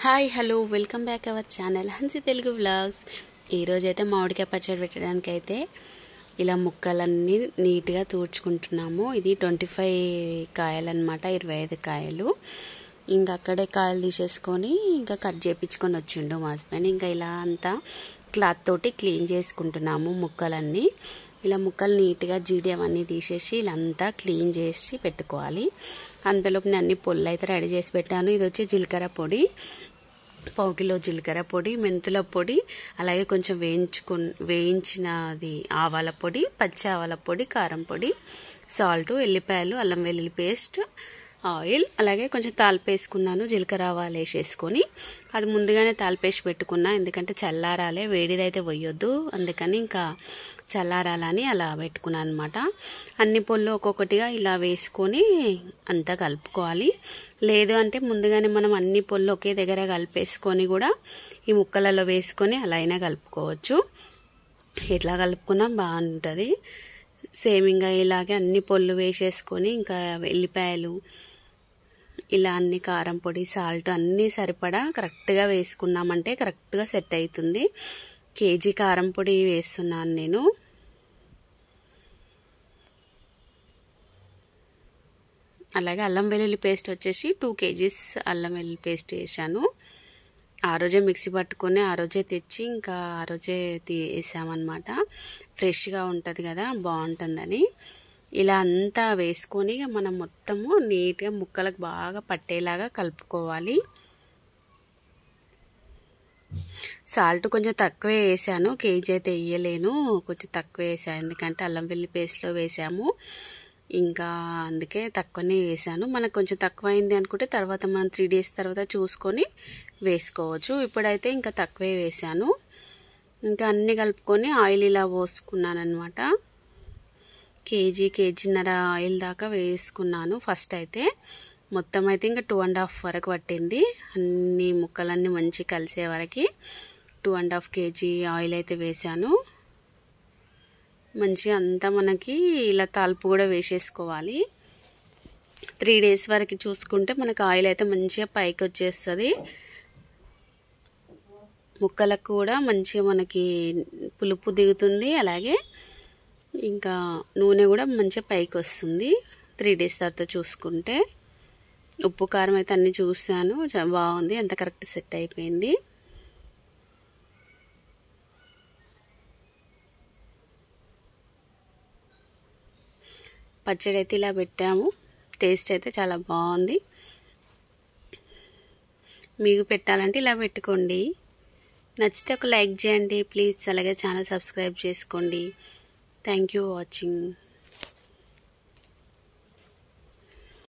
Hi hello welcome back our channel హన్సీ Telugu vlogs. ఈరోజు అయితే మామిడికాయ పచ్చడి పెట్టడానికి అయితే ఇలా ముక్కలన్నీ నీట్గా తూర్చుకుంటున్నాము. ఇది 25 కాయలు అనమాట, 25 కాయలు. ఇంకా అక్కడే కాయలు తీసేసుకొని ఇంకా కట్ చేయించుకొని వచ్చిండు మా హస్బెండ్. ఇంకా ఇలా అంతా క్లాత్ తోటి క్లీన్ చేసుకుంటున్నాము ముక్కలన్నీ. ఇలా ముక్కలు నీట్గా జీడి అవన్నీ తీసేసి ఇలా అంతా క్లీన్ చేసి పెట్టుకోవాలి. అంతలోపు నేను అన్ని పొళ్ళు అయితే రెడీ చేసి పెట్టాను. ఇది వచ్చి జీలకర్ర పొడి, 1 కిలో జీలకర్ర పొడి, మెంతుల పొడి, అలాగే కొంచెం వేయించినది ఆవాల పొడి, పచ్చి ఆవాల పొడి, కారం పొడి, సాల్ట్, ఎల్లిపాయలు, అల్లం వెల్లుల్లి పేస్ట్, ఆయిల్, అలాగే కొంచెం తాలింపు వేసుకున్నాను. జీలకర్ర ఆవాలు వేసేసుకొని అది ముందుగానే తాలింపు వేసి పెట్టుకున్నా, ఎందుకంటే చల్లారాలే, వేడిదైతే పోయొద్దు, అందుకని ఇంకా చల్లారాలని అలా పెట్టుకున్నాను అనమాట. అన్ని పొళ్ళు ఒక్కొక్కటిగా ఇలా వేసుకొని అంతా కలుపుకోవాలి. లేదు అంటే ముందుగానే మనం అన్ని పొళ్ళు ఒకే దగ్గర కలిపేసుకొని కూడా ఈ ముక్కలలో వేసుకొని అలా అయినా కలుపుకోవచ్చు. ఎట్లా కలుపుకున్నా బాగుంటుంది. సేమ్ ఇంకా ఇలాగే అన్ని పొళ్ళు వేసేసుకొని ఇంకా ఎల్లిపాయలు, ఇలా అన్ని కారం పొడి, సాల్ట్ అన్నీ సరిపడా కరెక్ట్గా వేసుకున్నామంటే కరెక్ట్గా సెట్ అవుతుంది. కేజీ కారం పొడి వేస్తున్నాను నేను. అలాగే అల్లం వెల్లుల్లి పేస్ట్ వచ్చేసి 2 kgs అల్లం వెల్లుల్లి పేస్ట్ వేసాను. ఆ రోజే మిక్సీ పట్టుకొని ఆ రోజే తెచ్చి ఇంకా ఆ రోజే వేసామన్నమాట. ఫ్రెష్గా ఉంటుంది కదా, బాగుంటుందని. ఇలా అంతా వేసుకొని మనం మొత్తము నీట్గా ముక్కలకు బాగా పట్టేలాగా కలుపుకోవాలి. సాల్ట్ కొంచెం తక్కువే వేసాను, కేజీ అయితే వేయలేను, కొంచెం తక్కువ వేసాను, ఎందుకంటే అల్లం వెల్లుల్లి పేస్ట్లో వేసాము, ఇంకా అందుకే తక్కువనే వేసాను. మనకు కొంచెం తక్కువ అయింది అనుకుంటే తర్వాత మనం 3 days తర్వాత చూసుకొని వేసుకోవచ్చు. ఇప్పుడైతే ఇంకా తక్కువే వేసాను. ఇంకా అన్నీ కలుపుకొని ఆయిల్ ఇలా పోసుకున్నాను అనమాట. కేజీన్నర ఆయిల్ దాకా వేసుకున్నాను ఫస్ట్ అయితే. మొత్తం అయితే ఇంకా 2.5 వరకు పట్టింది, అన్ని ముక్కలన్నీ మంచి కలిసే వరకు 2.5 kg ఆయిల్ అయితే వేసాను. మంచిగా అంతా మనకి ఇలా తాలింపు కూడా వేసేసుకోవాలి. 3 days వరకు చూసుకుంటే మనకు ఆయిల్ అయితే మంచిగా పైకి వచ్చేస్తుంది. ముక్కలకు కూడా మంచిగా మనకి పులుపు దిగుతుంది, అలాగే ఇంకా నూనె కూడా మంచిగా పైకి వస్తుంది 3 days తర్వాత చూసుకుంటే. ఉప్పు కారం అయితే అన్నీ చూసాను, బాగుంది, అంత కరెక్ట్ సెట్ అయిపోయింది. పచ్చడి అయితే ఇలా పెట్టాము. టేస్ట్ అయితే చాలా బాగుంది. మీకు పెట్టాలంటే ఇలా పెట్టుకోండి. నచ్చితే ఒక లైక్ చేయండి ప్లీజ్, అలాగే ఛానల్ సబ్స్క్రైబ్ చేసుకోండి. Thank you watching.